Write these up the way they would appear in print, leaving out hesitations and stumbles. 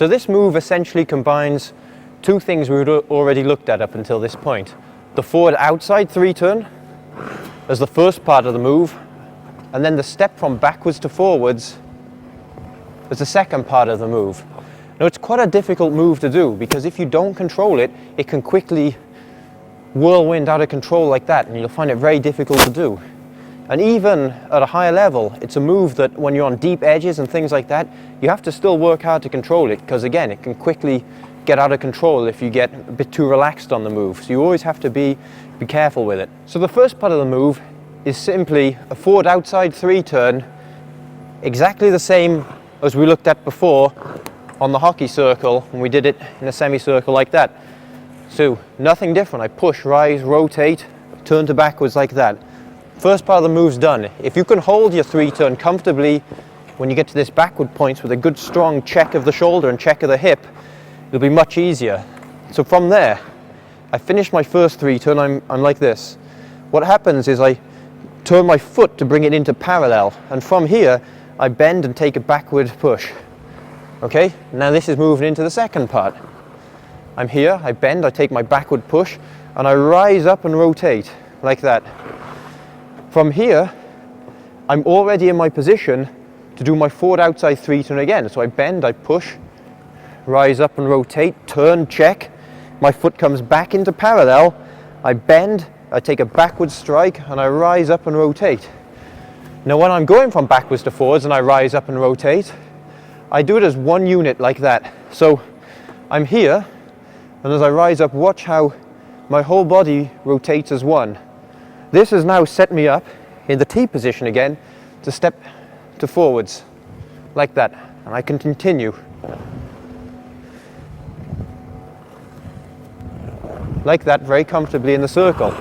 So this move essentially combines two things we'd already looked at up until this point. The forward outside 3-turn as the first part of the move, and then the step from backwards to forwards as the second part of the move. Now it's quite a difficult move to do because if you don't control it, it can quickly whirlwind out of control like that, and you'll find it very difficult to do. And even at a higher level, it's a move that when you're on deep edges and things like that, you have to still work hard to control it, because again, it can quickly get out of control if you get a bit too relaxed on the move. So you always have to be careful with it. So the first part of the move is simply a forward outside 3-turn, exactly the same as we looked at before on the hockey circle when we did it in a semicircle like that. So nothing different. I push, rise, rotate, turn to backwards like that. First part of the move's done. If you can hold your 3-turn comfortably when you get to this backward point with a good strong check of the shoulder and check of the hip, it'll be much easier. So from there, I finish my first 3-turn, I'm like this. What happens is I turn my foot to bring it into parallel, and from here I bend and take a backward push. Okay, now this is moving into the second part. I'm here, I bend, I take my backward push, and I rise up and rotate like that. From here, I'm already in my position to do my forward outside 3-turn again. So I bend, I push, rise up and rotate, turn, check. My foot comes back into parallel. I bend, I take a backward strike, and I rise up and rotate. Now when I'm going from backwards to forwards and I rise up and rotate, I do it as one unit like that. So I'm here, and as I rise up, watch how my whole body rotates as one. This has now set me up in the T position again to step to forwards like that, and I can continue like that very comfortably in the circle.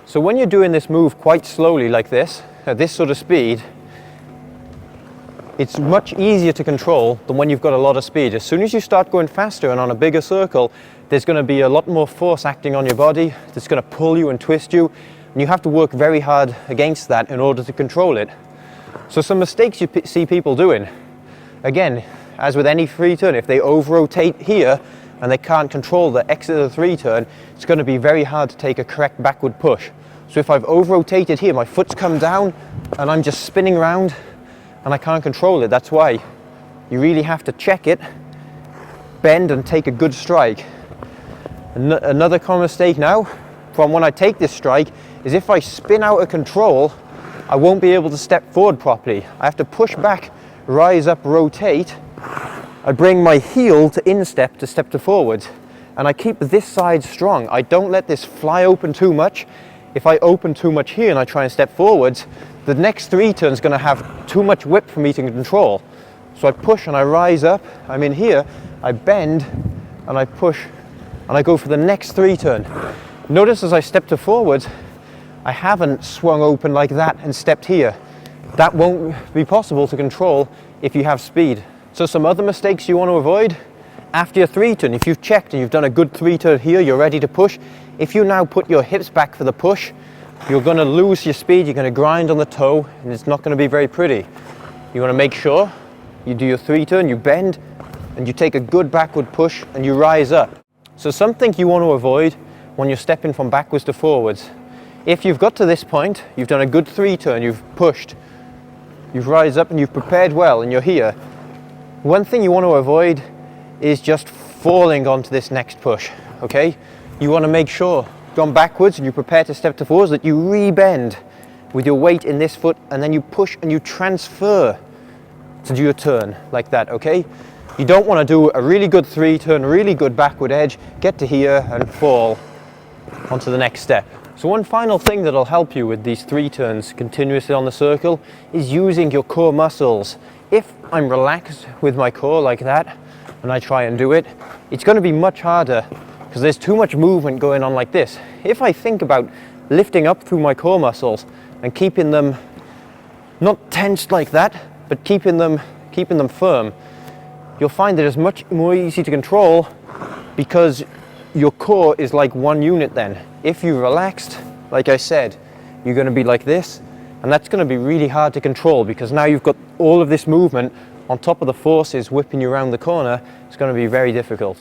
So when you're doing this move quite slowly like this, at this sort of speed, it's much easier to control than when you've got a lot of speed. As soon as you start going faster and on a bigger circle, there's going to be a lot more force acting on your body that's going to pull you and twist you, and you have to work very hard against that in order to control it. So some mistakes you see people doing, again, as with any 3-turn, if they over-rotate here and they can't control the exit of the 3-turn, it's going to be very hard to take a correct backward push. So if I've over-rotated here, my foot's come down and I'm just spinning around and I can't control it. That's why you really have to check it, bend and take a good strike. Another common mistake now, from when I take this strike, is if I spin out of control, I won't be able to step forward properly. I have to push back, rise up, rotate. I bring my heel to instep to step to forwards, and I keep this side strong. I don't let this fly open too much. If I open too much here and I try and step forwards, the next 3-turn is going to have too much whip for me to control. So I push and I rise up, I'm in here, I bend and I push and I go for the next 3-turn. Notice as I step to forwards, I haven't swung open like that and stepped here. That won't be possible to control if you have speed. So some other mistakes you want to avoid after your 3-turn, if you've checked and you've done a good 3-turn here, you're ready to push. If you now put your hips back for the push, you're going to lose your speed, you're going to grind on the toe, and it's not going to be very pretty. You want to make sure you do your 3-turn, you bend, and you take a good backward push and you rise up. So something you want to avoid when you're stepping from backwards to forwards. If you've got to this point, you've done a good 3-turn, you've pushed, you've rise up and you've prepared well and you're here. One thing you want to avoid is just falling onto this next push, okay? You want to make sure, gone backwards and you prepare to step to forwards, that you re-bend with your weight in this foot and then you push and you transfer to do your turn like that, okay? You don't want to do a really good 3-turn, really good backward edge, get to here and fall onto the next step. So one final thing that'll help you with these 3-turns continuously on the circle is using your core muscles. If I'm relaxed with my core like that and I try and do it, it's going to be much harder because there's too much movement going on like this. If I think about lifting up through my core muscles and keeping them not tensed like that, but keeping them firm, you'll find that it's much more easy to control because your core is like one unit then. If you're relaxed, like I said, you're going to be like this, and that's going to be really hard to control because now you've got all of this movement on top of the forces whipping you around the corner, it's going to be very difficult.